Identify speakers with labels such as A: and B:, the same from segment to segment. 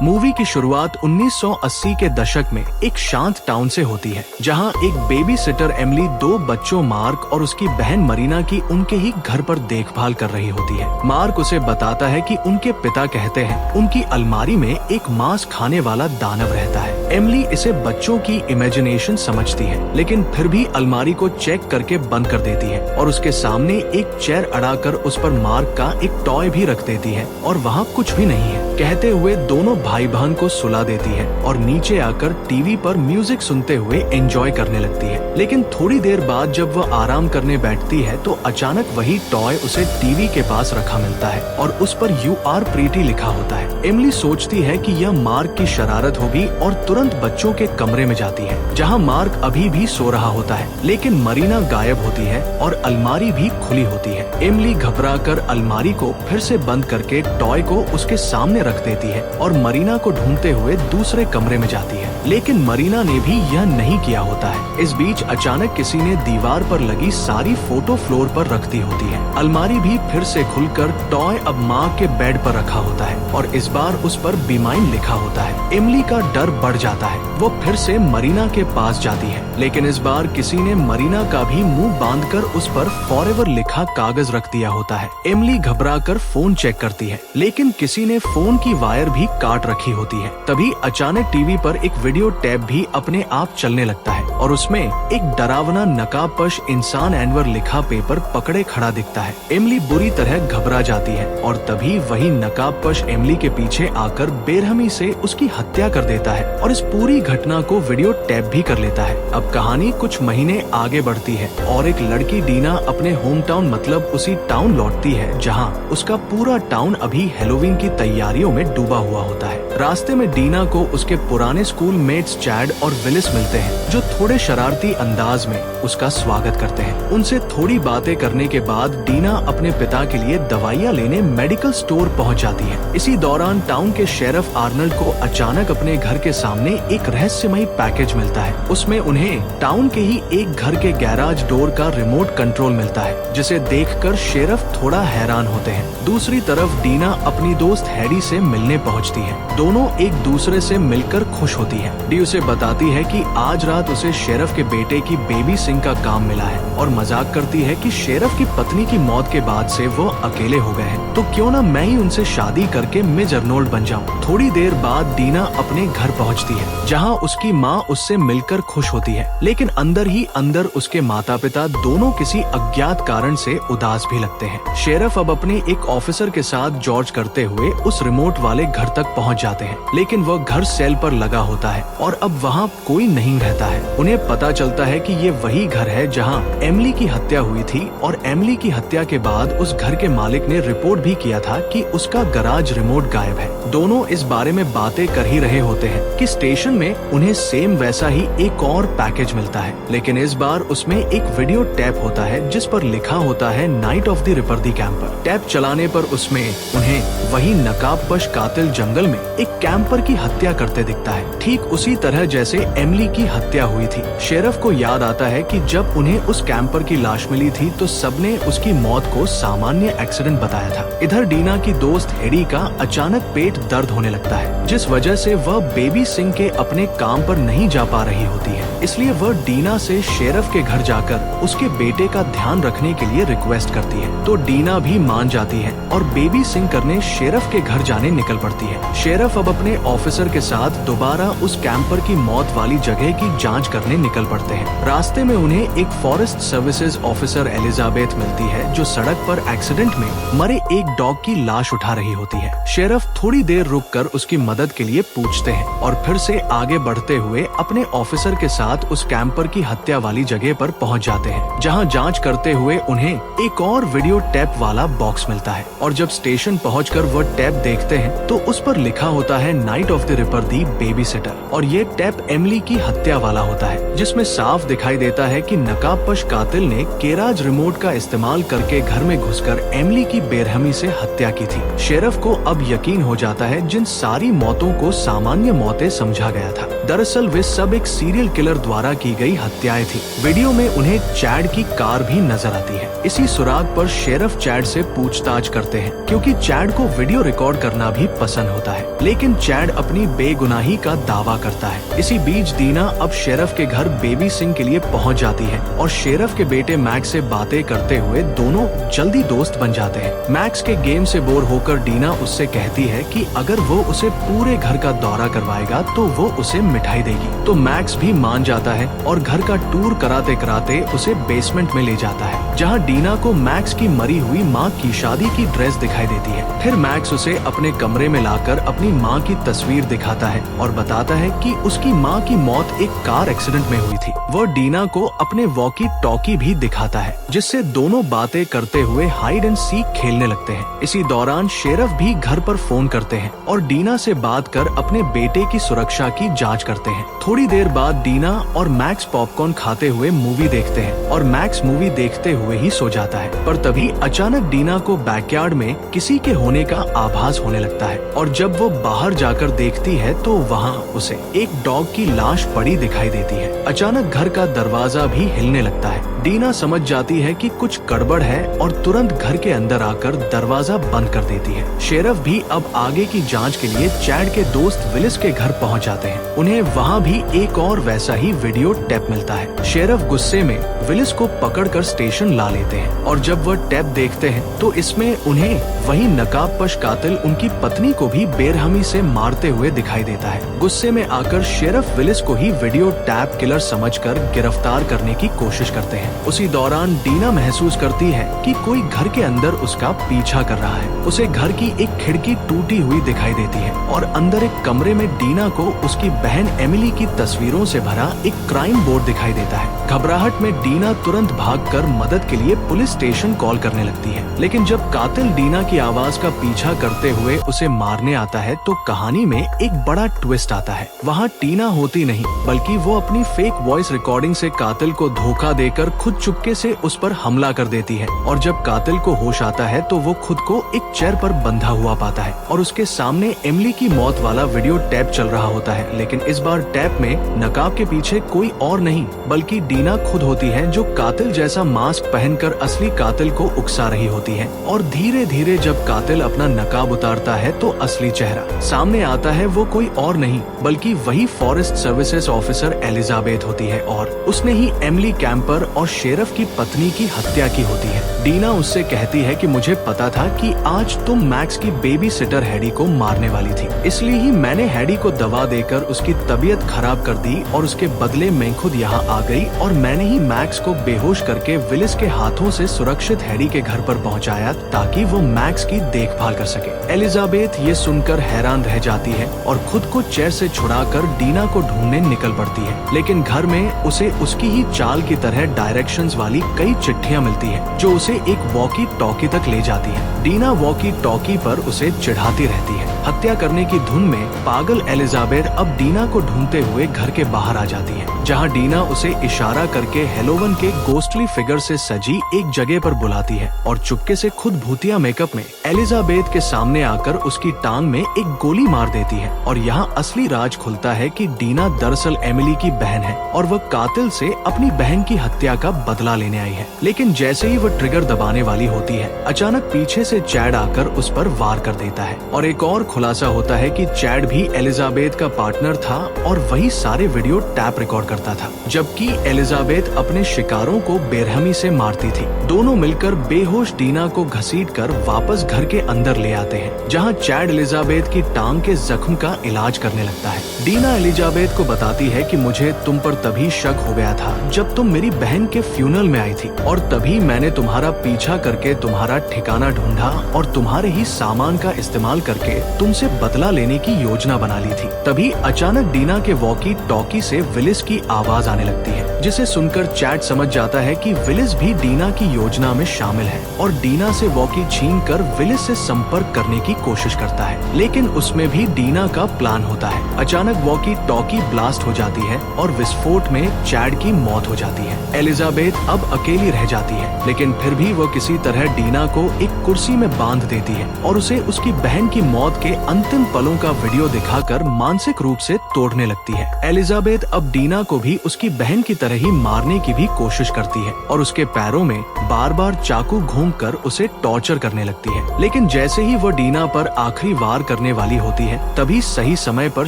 A: Movie की शुरुआत 1980 के दशक में एक शांत टाउन से होती है, जहां एक बेबी सिटर एमिली 2 बच्चों मार्क और उसकी बहन मरीना की उनके ही घर पर देखभाल कर रही होती है। मार्क उसे बताता है कि उनके पिता कहते हैं उनकी अलमारी में एक मांस खाने वाला दानव रहता है। एमिली इसे बच्चों की इमेजिनेशन समझती है, लेकिन फिर भी अलमारी को चेक करके बंद कर देती है और उसके सामने एक चेयर अड़ाकर उस पर मार्क का एक टॉय भी रख देती है और वहाँ कुछ भी नहीं है। कहते हुए दोनों भाई बहन को सुला देती है और नीचे आकर टीवी पर म्यूजिक सुनते हुए एंजॉय करने लगती है। लेकिन थोड़ी देर बाद जब वह आराम करने बैठती है तो अचानक वही टॉय उसे टीवी के पास रखा मिलता है और उस पर "You are pretty" लिखा होता है। एमिली सोचती है कि यह मार्क की शरारत होगी और तुरंत बच्चों के कमरे में जाती है, जहां मार्क अभी भी सो रहा होता है। लेकिन मरीना गायब होती है और अलमारी भी खुली होती है। एमिली घबराकर अलमारी को फिर से बंद करके टॉय को उसके सामने रख देती है और मरीना को ढूंढते हुए दूसरे कमरे में जाती है, लेकिन मरीना ने भी यह नहीं किया होता है। इस बीच अचानक किसी ने दीवार पर लगी सारी फोटो फ्लोर पर रख दी होती है। अलमारी भी फिर से खुलकर टॉय अब माँ के बेड पर रखा होता है और इस बार उस पर "बी माइन" लिखा होता है। एमिली का डर बढ़ जाता है। वो फिर से मरीना के पास जाती है, लेकिन इस बार किसी ने मरीना का भी मुंह बांधकर उस पर "फॉरएवर" लिखा कागज रख दिया होता है। एमिली घबराकर फोन चेक करती है, लेकिन किसी ने फोन की वायर भी काट रखी होती है। तभी अचानक टीवी पर एक वीडियो टैप भी अपने आप चलने लगता है और उसमें एक डरावना नकाबपोश इंसान एनवर लिखा पेपर पकड़े खड़ा दिखता है। एमिली बुरी तरह घबरा जाती है और तभी वही नकाबपोश एमिली के पीछे आकर बेरहमी से उसकी हत्या कर देता है और इस पूरी घटना को वीडियो टैप भी कर लेता है। अब कहानी कुछ महीने आगे बढ़ती है और एक लड़की डीना अपने होम टाउन मतलब उसी टाउन लौटती है जहाँ उसका पूरा टाउन अभी हैलोवीन की तैयारियों में डूबा हुआ होता है। रास्ते में डीना को उसके पुराने स्कूल मेट्स चैड और विलिस मिलते हैं, जो थोड़े शरारती अंदाज में उसका स्वागत करते हैं। उनसे थोड़ी बातें करने के बाद डीना अपने पिता के लिए दवाइयाँ लेने मेडिकल स्टोर पहुंच जाती है। इसी दौरान टाउन के शेरिफ आर्नल्ड को अचानक अपने घर के सामने एक रहस्यमयी पैकेज मिलता है। उसमें उन्हें टाउन के ही एक घर के गैराज डोर का रिमोट कंट्रोल मिलता है, जिसे देखकर शेरिफ थोड़ा हैरान होते हैं। दूसरी तरफ डीना अपनी दोस्त हैडी से मिलने पहुंचती है। दोनों एक दूसरे से मिलकर खुश होती है। डी उसे बताती है कि आज रात उसे शेरिफ के बेटे की बेबी सिंह का काम मिला है और मजाक करती है कि शेरिफ की पत्नी की मौत के बाद से वो अकेले हो गए हैं, तो क्यों ना मैं ही उनसे शादी करके मिज अर्नोल्ड बन जाऊं। थोड़ी देर बाद डीना अपने घर पहुंचती है, जहां उसकी माँ उससे मिलकर खुश होती है, लेकिन अंदर ही अंदर उसके माता पिता दोनों किसी अज्ञात कारण से उदास भी लगते हैं। शेरिफ अब अपने एक ऑफिसर के साथ जॉर्ज करते हुए उस रिमोट वाले घर तक पहुंच जाते हैं, लेकिन वह घर सेल पर लगा होता है और अब वहाँ कोई नहीं रहता है। उन्हें पता चलता है कि ये वही घर है जहाँ एमिली की हत्या हुई थी और एमिली की हत्या के बाद उस घर के मालिक ने रिपोर्ट भी किया था कि उसका गराज रिमोट गायब है। दोनों इस बारे में बातें कर ही रहे होते हैं कि स्टेशन में उन्हें सेम वैसा ही एक और पैकेज मिलता है, लेकिन इस बार उसमें एक वीडियो टैप होता है जिस पर लिखा होता है "night of the ripper the camper". Tap चलाने पर उसमें उन्हें वही नकाबपोश कातिल जंगल में एक कैंपर की हत्या करते दिखता है, ठीक उसी तरह जैसे एमिली की हत्या हुई थी। शेरिफ को याद आता है कि जब उन्हें उस कैंपर की लाश मिली थी तो सबने उसकी मौत को सामान्य एक्सीडेंट बताया था। इधर डीना की दोस्त हेडी का अचानक पेट दर्द होने लगता है, जिस वजह से वह बेबी सिंह के अपने काम पर नहीं जा पा रही होती है। इसलिए वह डीना से शेरिफ के घर जाकर उसके बेटे का ध्यान रखने के लिए रिक्वेस्ट करती है, तो डीना भी मान जाती है और बेबी सिंह करने शेरिफ के घर जाने निकल पड़ती है। शेरिफ अब अपने ऑफिसर के साथ दोबारा उस कैंपर की मौत वाली जगह की जांच करने निकल पड़ते हैं। रास्ते में उन्हें एक फॉरेस्ट सर्विसेज ऑफिसर एलिजाबेथ मिलती है, जो सड़क पर एक्सीडेंट में मरे एक डॉग की लाश उठा रही होती है। शेरिफ थोड़ी देर रुककर उसकी मदद के लिए पूछते हैं और फिर से आगे बढ़ते हुए अपने ऑफिसर के साथ उस कैंपर की हत्या वाली जगह पर पहुंच जाते हैं, जहां जांच करते हुए उन्हें एक और वीडियो टैप वाला बॉक्स मिलता है और जब स्टेशन पहुंचकर वह टैप देखते हैं तो उस पर लिखा होता है "night of the ripper the baby sitter" और ये टैप एमिली की हत्या वाला होता है, जिसमें साफ दिखाई देता है कि नकाबपोश कातिल ने गैराज रिमोट का इस्तेमाल करके घर में घुसकर एमिली की बेरहमी से हत्या की थी। शेरिफ को अब यकीन हो जाता है जिन सारी मौतों को सामान्य मौतें समझा गया था, दरअसल वे सब एक सीरियल किलर द्वारा की गई हत्याएं थी। वीडियो में उन्हें चैड की कार भी नजर आती है। इसी सुराग पर शेरिफ चैड से पूछताछ करते हैं, क्योंकि चैड को वीडियो रिकॉर्ड करना भी पसंद होता है। लेकिन चैड अपनी बेगुनाही का दावा करता है। इसी बीच डीना अब शेरफ के घर बेबी सिंह के लिए पहुंच जाती है और शेरफ के बेटे मैक्स से बातें करते हुए दोनों जल्दी दोस्त बन जाते हैं। मैक्स के गेम से बोर होकर डीना उससे कहती है कि अगर वो उसे पूरे घर का दौरा करवाएगा तो वो उसे मिठाई देगी। तो मैक्स भी मान जाता है और घर का टूर कराते कराते उसे बेसमेंट में ले जाता है, जहाँ डीना को मैक्स की मरी हुई माँ की शादी की ड्रेस दिखाई देती है। फिर मैक्स उसे अपने कमरे में लाकर अपनी माँ की तस्वीर दिखाता है और बताता है कि उसकी माँ की मौत एक कार एक्सीडेंट में हुई थी। वो डीना को अपने वॉकी टॉकी भी दिखाता है, जिससे दोनों बातें करते हुए हाइड एंड सीक खेलने लगते हैं। इसी दौरान शेरफ भी घर पर फोन करते हैं और डीना से बात कर अपने बेटे की सुरक्षा की जांच करते हैं। थोड़ी देर बाद डीना और मैक्स पॉपकॉर्न खाते हुए मूवी देखते हैं और मैक्स मूवी देखते हुए ही सो जाता है। पर तभी अचानक डीना को बैकयार्ड में किसी के होने का आभास होने लगता है और जब वो बाहर जाकर देखती है तो वहाँ उसे एक डॉग की लाश पड़ी दिखाई देती है। अचानक घर का दरवाजा भी हिलने लगता है। डीना समझ जाती है कि कुछ गड़बड़ है और तुरंत घर के अंदर आकर दरवाजा बंद कर देती है। शेरफ भी अब आगे की जांच के लिए चैड के दोस्त विलिस के घर पहुंच जाते हैं। उन्हें वहां भी एक और वैसा ही वीडियो टेप मिलता है। शेरफ गुस्से में विलिस को पकड़कर स्टेशन ला लेते हैं और जब वह टेप देखते हैं तो इसमें उन्हें वही नकाबपोश कातिल उनकी पत्नी को भी बेरहमी से मारते हुए दिखाई देता है। गुस्से में आकर शेरफ विलिस को ही वीडियो टैप किलर समझकर गिरफ्तार करने की कोशिश करते हैं। उसी दौरान डीना महसूस करती है कि कोई घर के अंदर उसका पीछा कर रहा है। उसे घर की एक खिड़की टूटी हुई दिखाई देती है और अंदर एक कमरे में डीना को उसकी बहन एमिली की तस्वीरों से भरा एक क्राइम बोर्ड दिखाई देता है। घबराहट में डीना तुरंत भागकर मदद के लिए पुलिस स्टेशन कॉल करने लगती है, लेकिन जब कातिल डीना की आवाज का पीछा करते हुए उसे मारने आता है तो कहानी में एक बड़ा ट्विस्ट आता है। वहाँ टीना होती नहीं बल्कि वो अपनी फेक वॉइस रिकॉर्डिंग से कातिल को धोखा देकर खुद चुपके से उस पर हमला कर देती है और जब कातिल को होश आता है तो वो खुद को एक चेयर पर बंधा हुआ पाता है और उसके सामने एमिली की मौत वाला वीडियो टैप चल रहा होता है। लेकिन इस बार टैप में नकाब के पीछे कोई और नहीं बल्कि डीना खुद होती है, जो कातिल जैसा मास्क पहनकर असली कातिल को उकसा रही होती है। और धीरे धीरे जब कातिल अपना नकाब उतारता है तो असली चेहरा सामने आता है। वो कोई और नहीं बल्कि वही फॉरेस्ट सर्विसेज ऑफिसर एलिजाबेथ होती है और उसने ही एमिली कैंपर और शेरफ की पत्नी की हत्या की होती है। डीना उससे कहती है कि मुझे पता था कि आज तुम मैक्स की बेबी सिटर हैडी को मारने वाली थी, इसलिए ही मैंने हैडी को दवा देकर उसकी तबीयत खराब कर दी और उसके बदले मैं खुद यहाँ आ गई और मैंने ही मैक्स को बेहोश करके विलिस के हाथों से सुरक्षित हैडी के घर पर पहुँचाया ताकि वो मैक्स की देखभाल कर सके। एलिजाबेथ ये सुनकर हैरान रह जाती है और खुद को चेयर से छुड़ाकर डीना को ढूंढने निकल पड़ती है, लेकिन घर में उसे उसकी ही चाल की तरह डायरेक्शंस वाली कई चिट्ठियां मिलती है जो उसे एक वॉकी टॉकी तक ले जाती है। डीना वॉकी टॉकी पर उसे चिढ़ाती रहती है। हत्या करने की धुन में पागल एलिजाबेथ अब डीना को ढूंढते हुए घर के बाहर आ जाती है, जहां डीना उसे इशारा करके हेलोवन के गोस्टली फिगर से सजी एक जगह पर बुलाती है और चुपके से खुद भूतिया मेकअप में एलिजाबेथ के सामने आकर उसकी टांग में एक गोली मार देती है। और यहाँ असली राज खुलता है कि डीना दरअसल एमिली की बहन है और वह कातिल से अपनी बहन की हत्या का बदला लेने आई है। लेकिन जैसे ही वह ट्रिगर दबाने वाली होती है, अचानक पीछे से चैड आकर उस पर वार कर देता है और एक और खुलासा होता है कि चैड भी एलिजाबेथ का पार्टनर था और वही सारे वीडियो टैप रिकॉर्ड करता था, जबकि एलिजाबेथ अपने शिकारों को बेरहमी से मारती थी। दोनों मिलकर बेहोश डीना को घसीटकर वापस घर के अंदर ले आते हैं, जहां चैड एलिजाबेथ की टांग के जख्म का इलाज करने लगता है। डीना एलिजाबेथ को बताती है कि मुझे तुम पर तभी शक हो गया था जब तुम मेरी बहन के फ्यूनरल में आई थी और तभी मैंने तुम्हारा पीछा करके तुम्हारा ठिकाना ढूंढा और तुम्हारे ही सामान का इस्तेमाल करके तुमसे बदला लेने की योजना बना ली थी। तभी अचानक डीना के वॉकी टॉकी से विलिस की आवाज आने लगती है, जिसे सुनकर चैड समझ जाता है कि विलिस भी डीना की योजना में शामिल है और डीना से वॉकी छीनकर विलिस से संपर्क करने की कोशिश करता है, लेकिन उसमें भी डीना का प्लान होता है। अचानक वॉकी टॉकी ब्लास्ट हो जाती है और विस्फोट में चैड की मौत हो जाती है। एलिजाबेथ अब अकेली रह जाती है, लेकिन फिर भी वो किसी तरह डीना को एक कुर्सी में बांध देती है और उसे उसकी बहन की मौत के अंतिम पलों का वीडियो दिखाकर मानसिक रूप से तोड़ने लगती है। एलिजाबेथ अब डीना को भी उसकी बहन की तरह तरह ही मारने की भी कोशिश करती है और उसके पैरों में बार बार चाकू घूमकर उसे टॉर्चर करने लगती है। लेकिन जैसे ही वो डीना पर आखिरी वार करने वाली होती है, तभी सही समय पर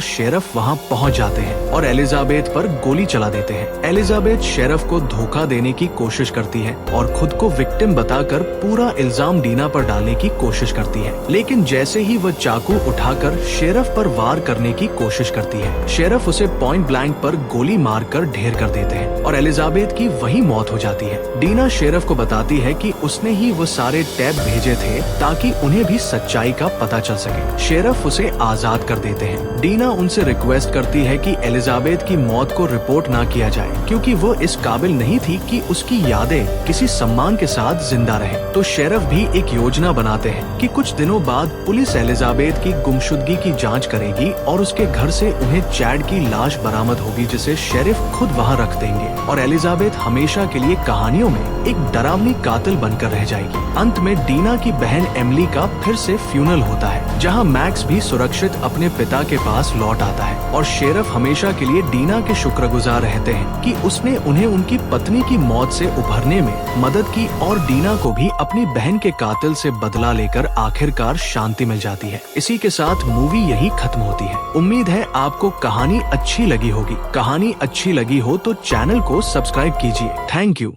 A: शेरफ वहाँ पहुँच जाते हैं और एलिजाबेथ पर गोली चला देते हैं। एलिजाबेथ शेरफ को धोखा देने की कोशिश करती है और खुद को विक्टिम बताकर पूरा इल्जाम डीना पर डालने की कोशिश करती है। लेकिन जैसे ही वह चाकू उठाकर शेरफ पर वार करने की कोशिश करती है, शेरफ उसे पॉइंट ब्लैंक पर गोली मारकर ढेर कर देते हैं और एलिजाबेथ की वही मौत हो जाती है। डीना शेरफ को बताती है कि उसने ही वो सारे टैप भेजे थे ताकि उन्हें भी सच्चाई का पता चल सके। शेरफ उसे आजाद कर देते हैं। डीना उनसे रिक्वेस्ट करती है कि एलिजाबेथ की मौत को रिपोर्ट ना किया जाए क्योंकि वो इस काबिल नहीं थी कि उसकी यादें किसी सम्मान के साथ जिंदा रहे। तो शेरफ भी एक योजना बनाते हैं कि कुछ दिनों बाद पुलिस एलिजाबेथ की गुमशुदगी की जांच करेगी और उसके घर से उन्हें चैड की लाश बरामद होगी जिसे शेरिफ खुद वहां रख देंगे और एलिजाबेथ हमेशा के लिए कहानियों में एक डरावनी कातिल बनकर रह जाएगी। अंत में डीना की बहन एमिली का फिर से फ्यूनल होता है जहां मैक्स भी सुरक्षित अपने पिता के पास लौट आता है और शेरफ हमेशा के लिए डीना के शुक्रगुजार रहते हैं कि उसने उन्हें उनकी पत्नी की मौत से उभरने में मदद की और डीना को भी अपनी बहन के कातिल से बदला लेकर आखिरकार शांति मिल जाती है। इसी के साथ मूवी यही खत्म होती है। उम्मीद है आपको कहानी अच्छी लगी होगी। कहानी अच्छी लगी हो तो चैनल को सब्सक्राइब कीजिए। Thank you.